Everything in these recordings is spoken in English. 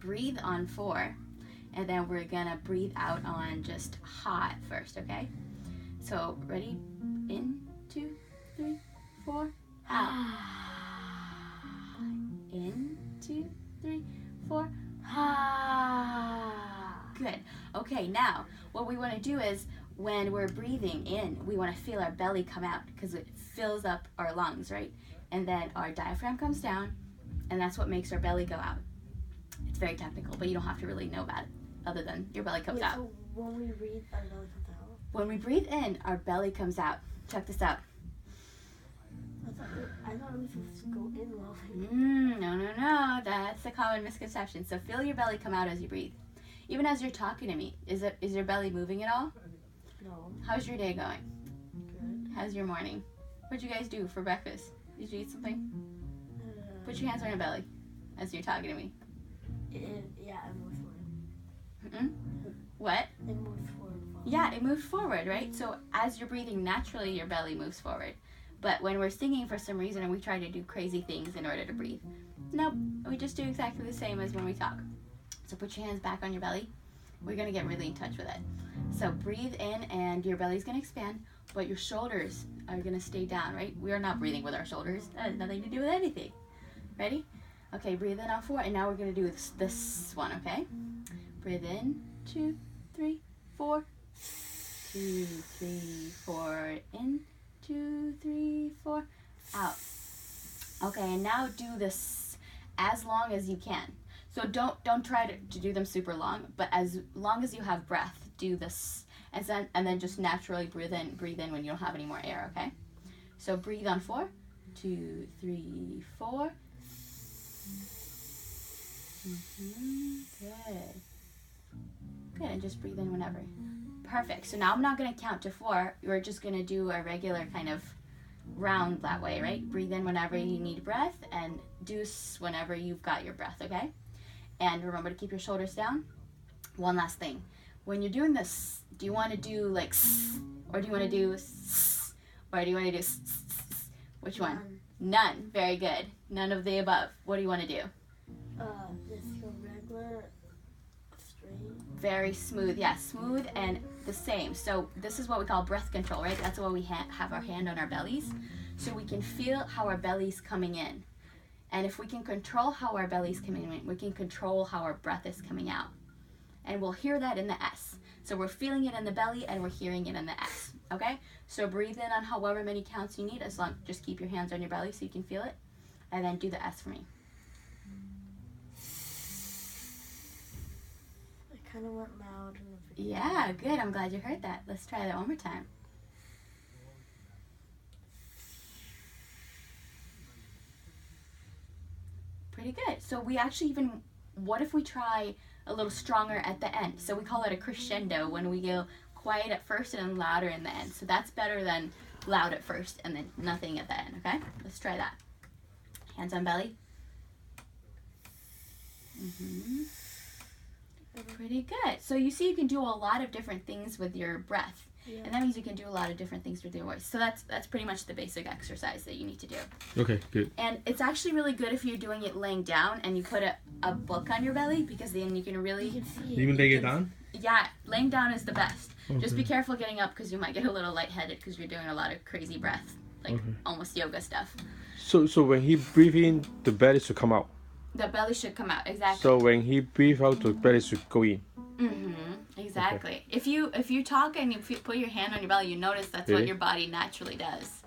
breathe on 4, and then we're gonna breathe out on just hot first, okay? So ready? In, 2, 3, 4, out. In, 2, 3, 4. Good. Okay, now what we want to do is when we're breathing in, we want to feel our belly come out because it fills up our lungs, right? And then our diaphragm comes down, and that's what makes our belly go out. It's very technical, but you don't have to really know about it other than your belly comes out. So when we breathe, our belly comes out? When we breathe in, our belly comes out. Check this out. I thought it was supposed to go in while we No. That's a common misconception. So feel your belly come out as you breathe. Even as you're talking to me, is your belly moving at all? No. How's your day going? Good. How's your morning? What'd you guys do for breakfast? Did you eat something? Put your hands on your belly as you're talking to me. Yeah, it moves forward. What? It moves forward. Yeah, it moves forward, right? So as you're breathing naturally, your belly moves forward. But when we're singing for some reason and we try to do crazy things in order to breathe, nope, we just do exactly the same as when we talk. So put your hands back on your belly. We're going to get really in touch with it. So breathe in and your belly's going to expand, but your shoulders are going to stay down, right? We are not breathing with our shoulders. That has nothing to do with anything. Ready? Okay, breathe in on 4, and now we're going to do this one, okay? Breathe in, 2, 3, 4. 2, 3, 4. In, 2, 3, 4. Out. Okay, and now do this as long as you can. So don't try to do them super long, but as long as you have breath, do this, and then just naturally breathe in when you don't have any more air, okay? So breathe on 4, 2, 3, 4. Good. Good, and just breathe in whenever. Perfect. So now I'm not going to count to 4. We're just going to do a regular kind of round that way, right? Breathe in whenever you need breath, and deuce whenever you've got your breath, okay? And remember to keep your shoulders down. One last thing. When you're doing this, do you want to do like s, or do you want to do s, or do you want to do s? Which one? None. Very good. None of the above. What do you want to do? Just go regular, straight. Very smooth. Yeah, smooth and the same. So this is what we call breath control, right? That's why we have our hand on our bellies. So we can feel how our belly's coming in. And if we can control how our belly's coming in, we can control how our breath is coming out. And we'll hear that in the S. So we're feeling it in the belly and we're hearing it in the S. Okay? So breathe in on however many counts you need. Just keep your hands on your belly so you can feel it. And then do the S for me. It kind of went loud in the video. Yeah, good. I'm glad you heard that. Let's try that one more time. Pretty good. So we actually even, what if we try a little stronger at the end? So we call it a crescendo, when we go quiet at first and then louder in the end. So that's better than loud at first and then nothing at the end, okay? Let's try that. Hands on belly. Pretty good. So you see you can do a lot of different things with your breath. Yeah. And that means you can do a lot of different things with your voice. So that's pretty much the basic exercise that you need to do. Okay, good. And it's actually really good if you're doing it laying down and you put a book on your belly, because then you can really... You can see it. You even take it down? Yeah, laying down is the best. Okay. Just be careful getting up because you might get a little lightheaded because you're doing a lot of crazy breath, like almost yoga stuff. So when he breathes in, the belly should come out. The belly should come out, exactly. So when he breathes out, the belly should go in. Exactly. Okay. If you talk and you put your hand on your belly, you notice that's what your body naturally does.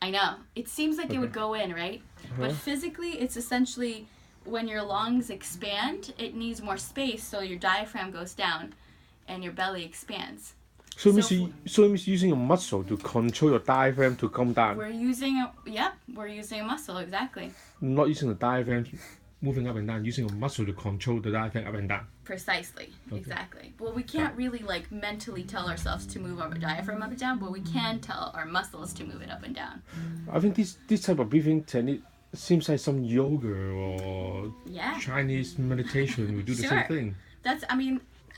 I know. It seems like it would go in, right? But physically, it's essentially when your lungs expand, it needs more space, so your diaphragm goes down and your belly expands. So it means using a muscle to control your diaphragm to come down. We're using a muscle, exactly. Not using the diaphragm moving up and down, using a muscle to control the diaphragm up and down. Precisely, exactly. Well, we can't really like mentally tell ourselves to move our diaphragm up and down, but we can tell our muscles to move it up and down. I think this type of breathing technique seems like some yoga or Chinese meditation. We do the same thing.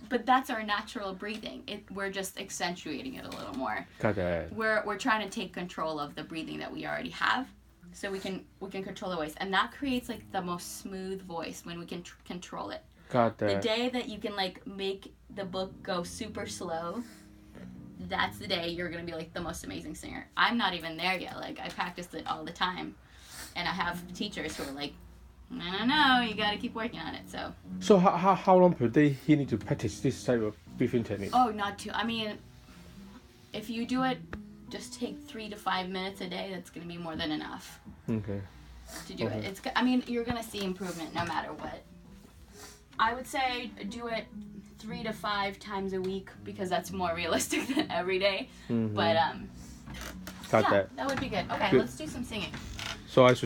But that's our natural breathing. We're just accentuating it a little more. Got it. We're trying to take control of the breathing that we already have, so we can control the voice, and that creates like the most smooth voice when we can control it. Got that. The day that you can like make the book go super slow, that's the day you're gonna be like the most amazing singer. I'm not even there yet. Like I practice it all the time, and I have teachers who are like, no, you gotta keep working on it. So how long per day he need to practice this type of breathing technique? Oh, not too. I mean, if you do it, just take 3 to 5 minutes a day. That's gonna be more than enough. Okay. To do it. I mean, you're gonna see improvement no matter what. I would say do it 3 to 5 times a week because that's more realistic than every day. Mm-hmm. But Got that. That would be good. Okay, Good. let's do some singing. So I should